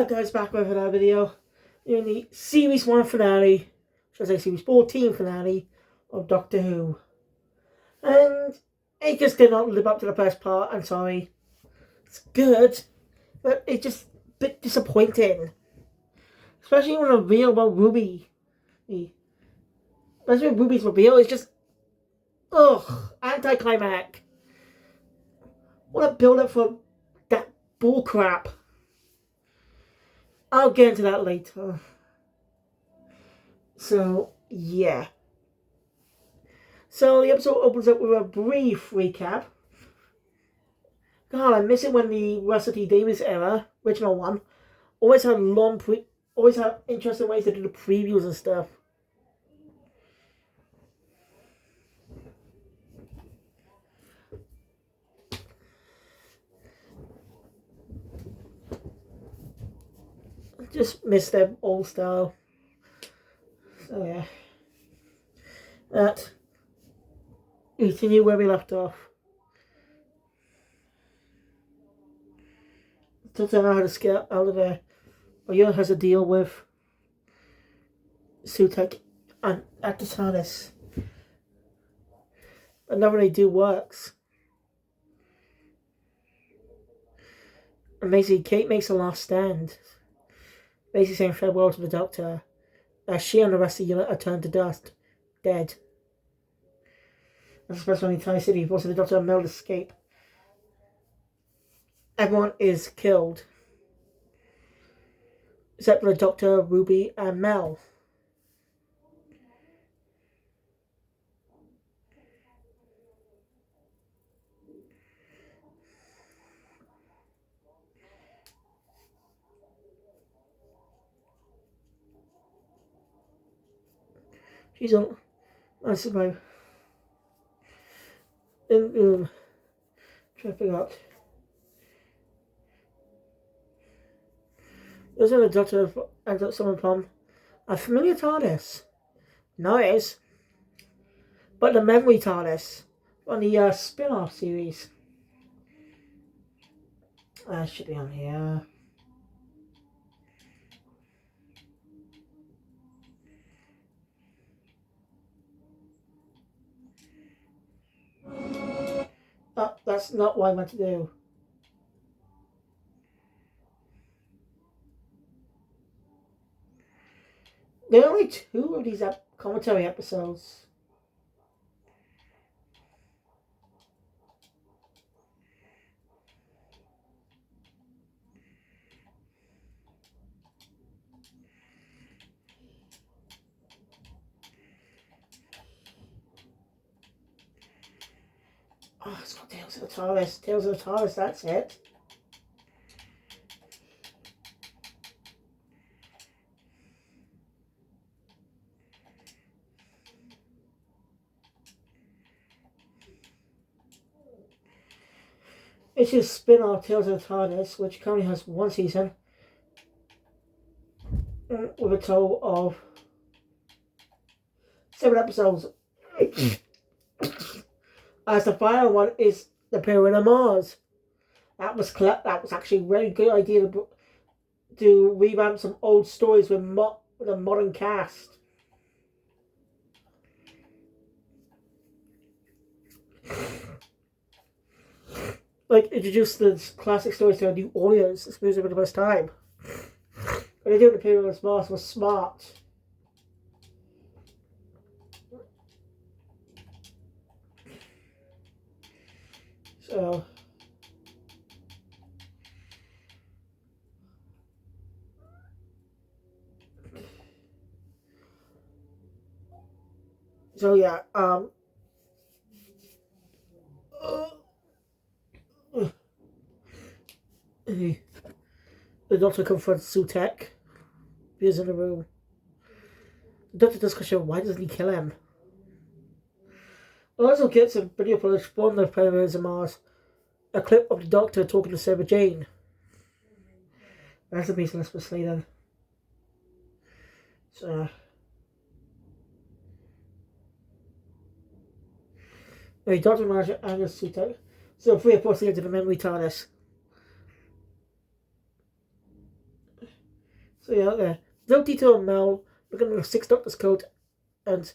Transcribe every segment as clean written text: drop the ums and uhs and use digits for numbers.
Hello guys, back with another video. You're in the Series 1 finale, should I say Series 14 finale of Doctor Who. And it just did not live up to the first part, I'm sorry. It's good, but it's just a bit disappointing. Especially when the reveal about Ruby. Especially when Ruby's reveal, it's just, anticlimax. What a build up for that bullcrap. I'll get into that later. So, yeah. So, the episode opens up with a brief recap. God, I miss it when the Rusty Davis era, original one, always had interesting ways to do the previews and stuff. Just miss their old style. So yeah. That. We continue where we left off. Don't know how to get out of there. Oyo has to deal with Sutek and at the TARDIS. But nothing they do works. And basically, Kate makes a last stand. Basically saying farewell to the Doctor, as she and the rest of the unit are turned to dust, dead. Especially when the entire city forcing the Doctor and Mel to escape. Everyone is killed. Except for the Doctor, Ruby, and Mel. She's on. I suppose. Trying to figure out. Doesn't the Doctor end up someone from a familiar TARDIS? No, it is. But the memory TARDIS on the spin-off series. Should be on here. That's not what I meant to do. There are only 2 of these commentary episodes. Oh, it's got Tales of the TARDIS. Tales of the TARDIS, that's it. It's his spin-off Tales of the TARDIS, which currently has 1 season with a total of 7 episodes. As the final one is The Pyramid of Mars. That was actually a very good idea to revamp some old stories with a modern cast. Like, introduce the classic stories to a new audience. It's music for the first time. When they do The Pyramid of Mars was smart. So yeah, the Doctor confronts Sutek. He's in the room. The Doctor does question, why doesn't he kill him? It also gets a video footage from the Pyramids of Mars. A clip of the Doctor talking to Sarah Jane. That's a piece of misleading. So the Doctor manager and Sutek. So 3 or 4 scenes into the memory TARDIS. So yeah, okay. No detail on Mel looking at the Sixth Doctor's coat and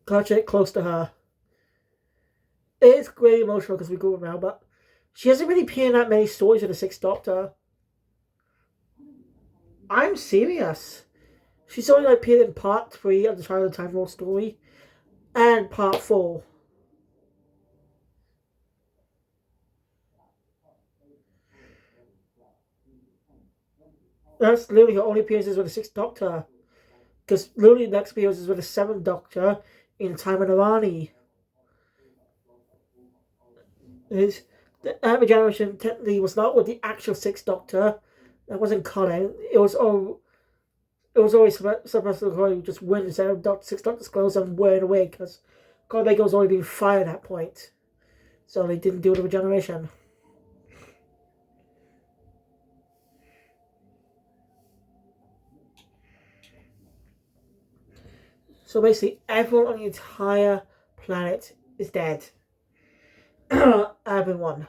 clutch it close to her. It is very emotional because we go around, but she hasn't really appeared in that many stories with the Sixth Doctor. I'm serious. She's only like appeared in part 3 of the Trial of the Time Lord story and part 4. That's literally her only appearances with the Sixth Doctor. Because literally the next appearance is with the Seventh Doctor in Time and Arani. Is the regeneration technically was not with the actual Sixth Doctor. That wasn't Colin. It was always supposed to just win instead of Sixth Doctor's clothes and wear it away because Colin Baker was already being fired at that point. So they didn't do the regeneration. So basically, everyone on the entire planet is dead. Everyone.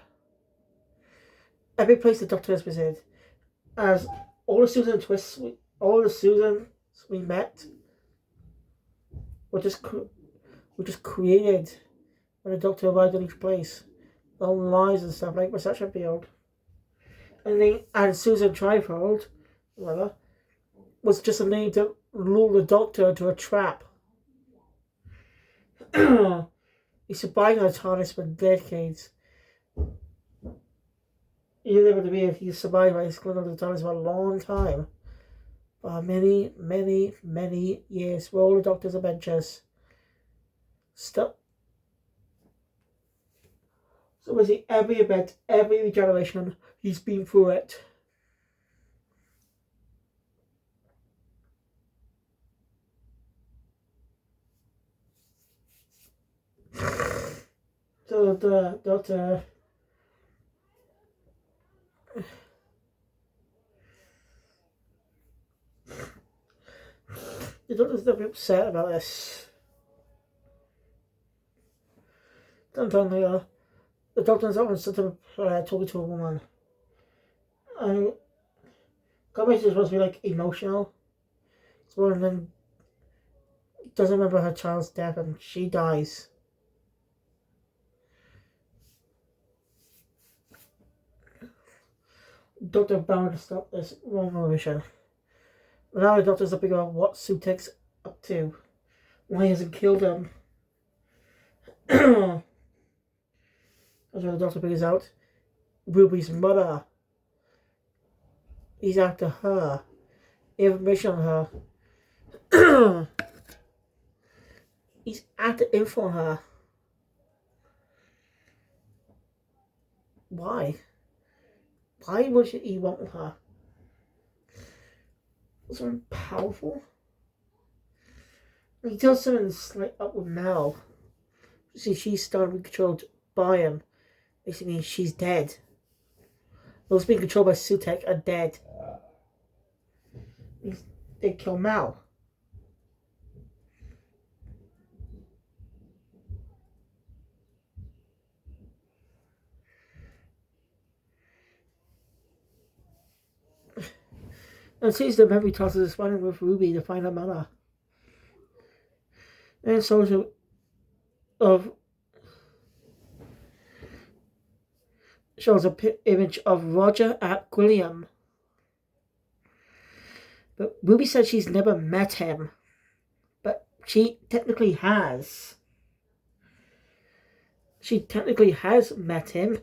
Every place the Doctor has visited. As all the Susan twists, all the Susans we met were just created when the Doctor arrived in each place. All lies and stuff like reception field. And Susan Trifold, whatever, was just a name to lure the Doctor into a trap. He survived on the TARDIS for decades. You never believe he survived by clinging on the TARDIS for a long time. For many, many, many years. For all the Doctor's adventures. Still. So basically every event, every regeneration, he's been through it. So the Doctor Doctor's never upset about this. Sometimes the Doctor's often sitting talking to a woman. And Gomez is supposed to be like emotional. So one of them doesn't remember her child's death and she dies. Doctor bound to stop this wrong mission. Now the Doctor's figuring out what Sutek's up to. Why he hasn't killed him. That's when the Doctor figures out Ruby's mother. He's after her. Information on her. He's after info on her. Why? Why would he want her? Something powerful? He tells something like up with Mel. See, she's starting to be controlled by him. Basically means she's dead. Those being controlled by Sutek are dead. They kill Mel. And sees the memory tosses is running with Ruby to find her mother. And so shows a image of Roger at William. But Ruby said she's never met him. But she technically has. She technically has met him.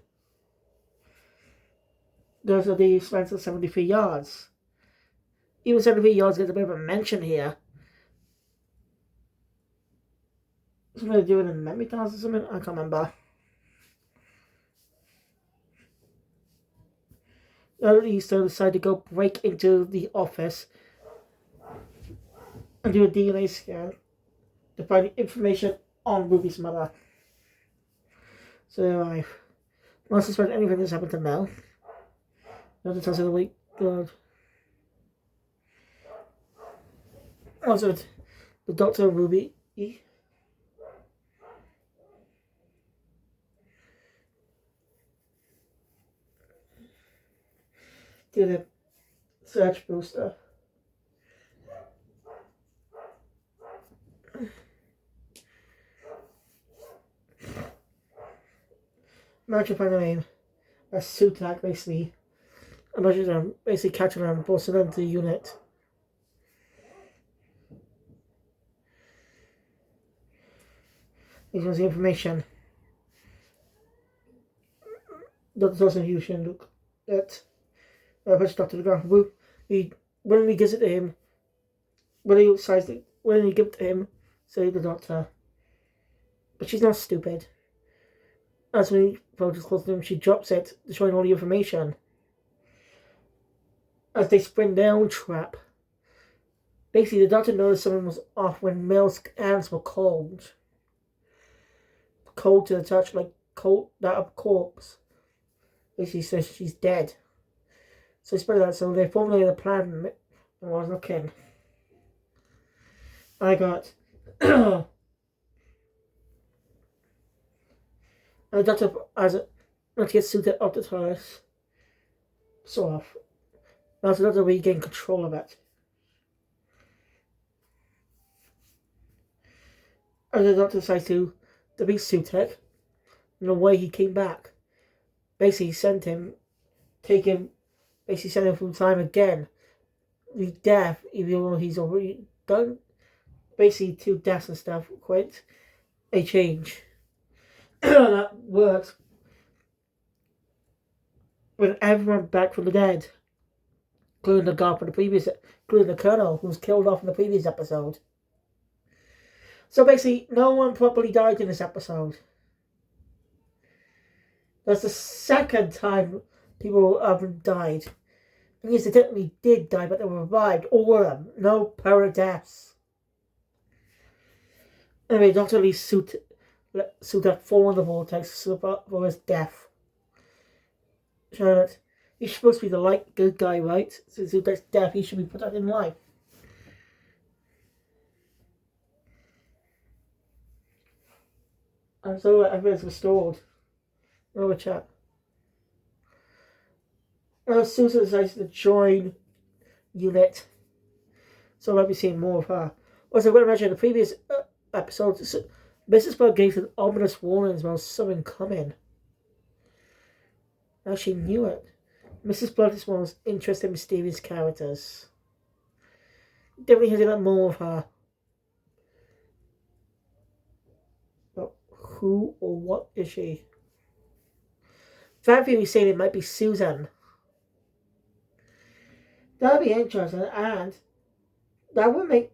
Those are the expense of 73 yards. Even 73 yards gets a bit of a mention here. Something to do with the memory tiles or something? I can't remember. He still decided to go break into the office and do a DNA scan to find information on Ruby's mother. So I not suspect anything has happened to Mel. Not to tell the God. Also, the Doctor and Ruby. Do the search booster. Imagine finding a suit tag basically. Imagine them basically catching them, posting them to the unit. This was the information. That's also you should look at. Push Dr. DeGraff. When we gives it to him, when he give it to him, say the doctor. But she's not stupid. As when he approaches close to him, she drops it, showing all the information. As they sprint down trap. Basically, the doctor noticed something was off when Mel's hands were cold. Cold to the touch, like cold, that of corpse. Basically says she's dead. So he spread that, so they formulated a plan. I was looking. I got and the doctor as a not to get suited up the TARDIS. Sort of. Now the doctor regain control of it. And the doctor decides to be suited. And the way he came back. Basically sent him from time again. The death, even though he's already done basically 2 deaths and stuff, quite a change. That works when everyone back from the dead, including the guy from the previous, including the Colonel who was killed off in the previous episode. So basically, no one properly died in this episode. That's the second time people haven't died. And yes, they technically did die, but they were revived. All of them. No para deaths. Anyway, Dr. Lee's suit had fallen in the vortex for his death. Charlotte, he's supposed to be the light good guy, right? So suit that's death, he should be put out in life. And so everything's restored. Another chat. Susan decides to join unit. So I might be seeing more of her. Also, when I mentioned in the previous episode, Mrs. Bug gave an ominous warnings about something coming. Now she knew it. Mrs. Blood is one of those interesting, mysterious characters. Definitely has a lot more of her. But who or what is she? Fan theory saying it might be Susan. That'd be interesting, and that would make.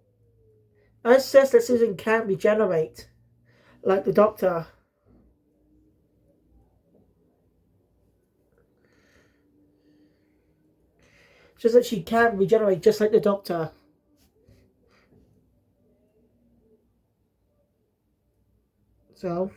It says that Susan can regenerate, like the Doctor. Just that she can regenerate, just like the Doctor. So.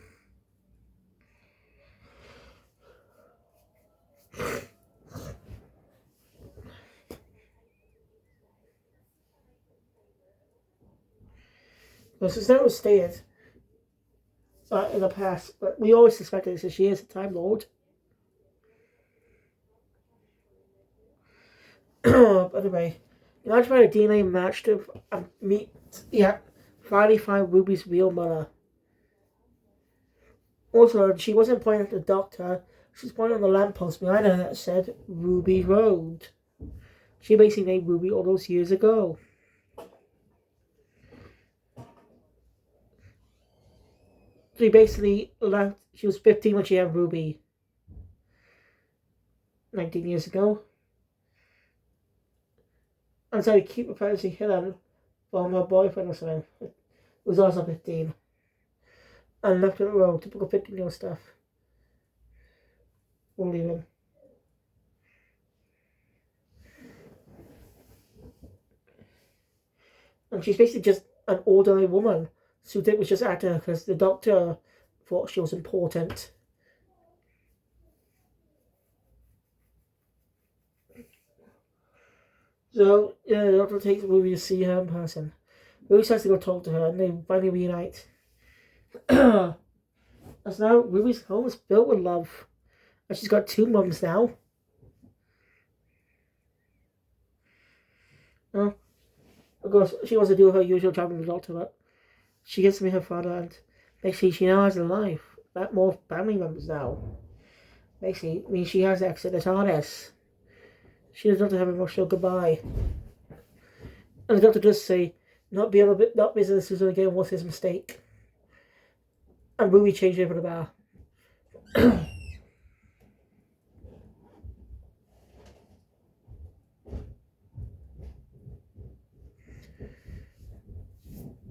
Well, since that was stated in the past, but we always suspected that she is a Time Lord. But anyway, imagine a DNA match to finally find Ruby's real mother. Also, she wasn't pointing at the Doctor, she was pointing on the lamppost behind her that said Ruby Road. She basically named Ruby all those years ago. She basically left, she was 15 when she had Ruby. 19 years ago. And so to keep her privacy hidden from her boyfriend or something. It was also 15. And left her at the road, typical 15-year-old stuff. We'll leave him. And she's basically just an ordinary woman. So it was just acting because the Doctor thought she was important. So, yeah, the Doctor takes Ruby to see her in person. Ruby decides to go talk to her and they finally reunite. As now, Ruby's home is built with love. And she's got 2 mums now. Well, of course, she wants to do her usual job with the Doctor, but she gets to meet her father and basically she now has a life. That more family members now. Basically, I mean, she has exited the TARDIS. She does not have an emotional goodbye. And the Doctor does say, not business Susan again was his mistake. And Ruby changed over the bar.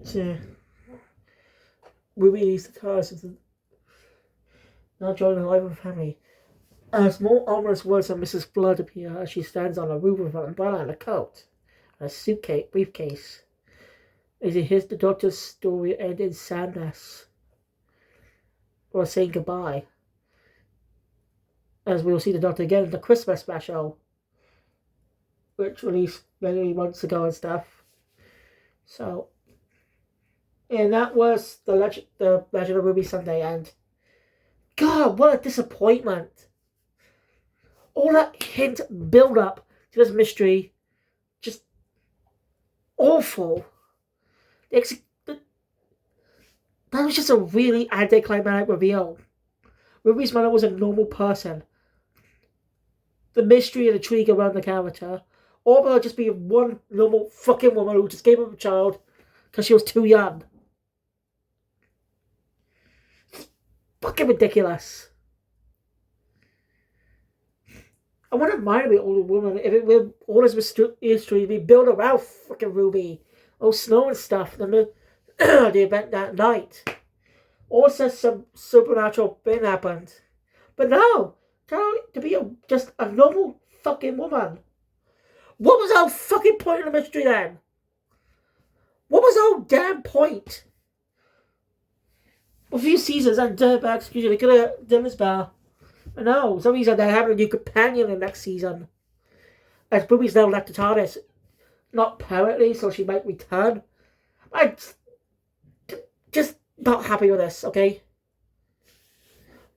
So, Ruby leaves the TARDIS now joining the life of family. As more ominous words of Mrs. Blood appear as she stands on a roof with an umbrella and a coat and a suitcase, briefcase. As he hears the Doctor's story end in sadness, or saying goodbye. As we'll see the Doctor again in the Christmas special, which released many months ago and stuff. So, and that was the Legend of Ruby Sunday, and God, what a disappointment! All that hint build up to this mystery, just awful. That was just a really anticlimactic reveal. Ruby's mother was a normal person. The mystery and the intrigue around the character, all about just being one normal fucking woman who just gave up a child because she was too young. It's fucking ridiculous. I wouldn't mind being an older woman if it were all this history to be built around fucking Ruby. Oh, snow and stuff. The event that night. Also, some supernatural thing happened. But no, to be just a normal fucking woman. What was our fucking point in the mystery then? What was our damn point? A few seasons and dirtbags usually could have done this better. But no, for some reason they're having a new companion in the next season. As Ruby's now left the TARDIS. Not permanently, so she might return. I'm just not happy with this, okay?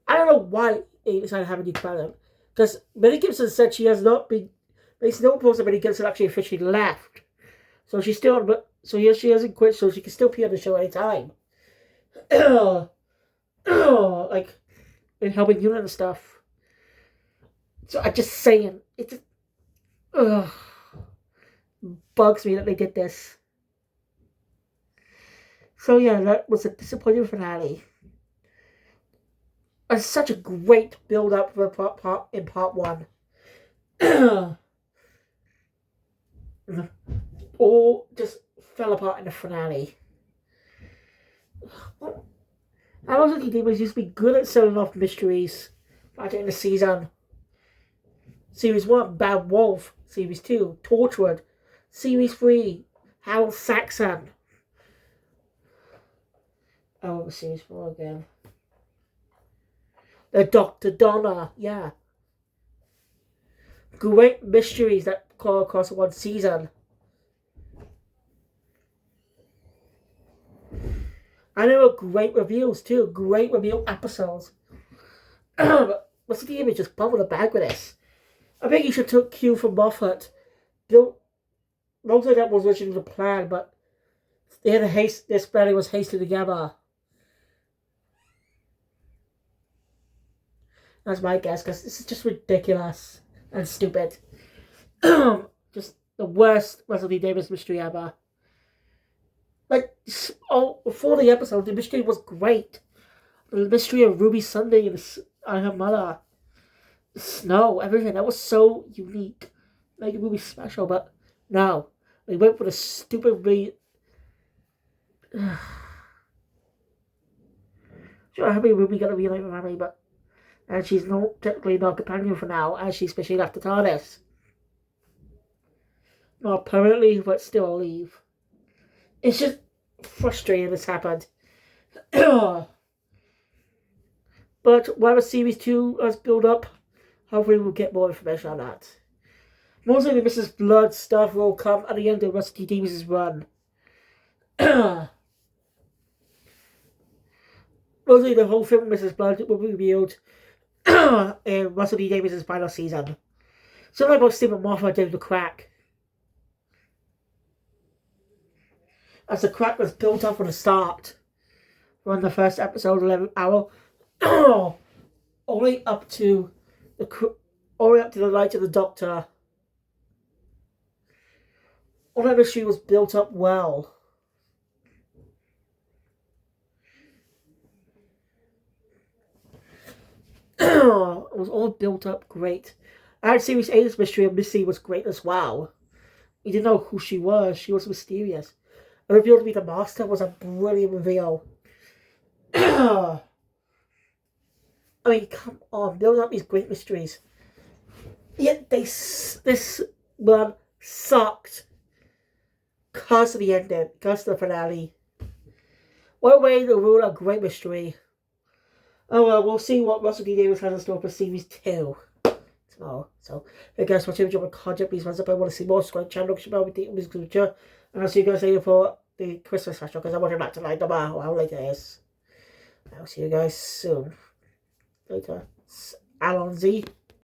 I don't know why he decided to have a new companion. Because Millie Gibson said she has not been... Basically, no one knows that Millie Gibson actually officially left. So she's still... So yes, she hasn't quit, so she can still appear on the show anytime. Like, in helping Unit and stuff. So I'm just saying, it just... bugs me that they did this. So yeah, that was a disappointing finale. It's such a great build-up for part one. All just fell apart in the finale. I was thinking they used to be good at selling off mysteries back in the season. Series 1, Bad Wolf. Series 2, Torchwood. Series 3, Harold Saxon. Oh, what was Series 4 again? The Dr. Donna, yeah. Great mysteries that call across one season. And there were great reviews too. Great review episodes. But what's the image just bubble the bag with this? I think you should take cue from Moffat. Most of that was originally the plan, but they had this planning was hasted together. That's my guess, because this is just ridiculous and stupid. Just the worst Russell T Davies mystery ever. Like, before the episode, the mystery was great. The mystery of Ruby Sunday and her mother. The snow, everything. That was so unique. Like, Ruby special, but no. They went for the stupid Sure, happy Ruby got to be like Rami, but and she's not technically not a companion for now, as she's especially left the TARDIS. Not permanently, but still a leave. It's just frustrating this happened. But whatever Series 2 has built up, hopefully we'll get more information on that. Mostly the Mrs. Blood stuff will come at the end of Russell T Davies' run. Mostly the whole film of Mrs. Blood will be revealed in Russell T Davies' final season. Something about Stephen Moffat did the crack. As the crack was built up from the start. From the first episode, 11 hour. Only up to all the way up to the Night of the Doctor. All that mystery was built up well. It was all built up great. And Series 8's mystery of Missy was great as well. You didn't know who she was. She was mysterious. And revealed to be the Master was a brilliant reveal. I mean, come on, building up these great mysteries. Yet this one sucked because of the ending, because of the finale. What a way to rule a great mystery. Oh well, we'll see what Russell D. Davies has in store for Series 2 tomorrow. So, hey guys, watch your content, please thumbs up. I want to see more, subscribe to the channel, subscribe with the music future. And I'll see you guys later for the Christmas special, because I want it back tonight, no matter how late it is. I'll see you guys soon. Later. Alonzi.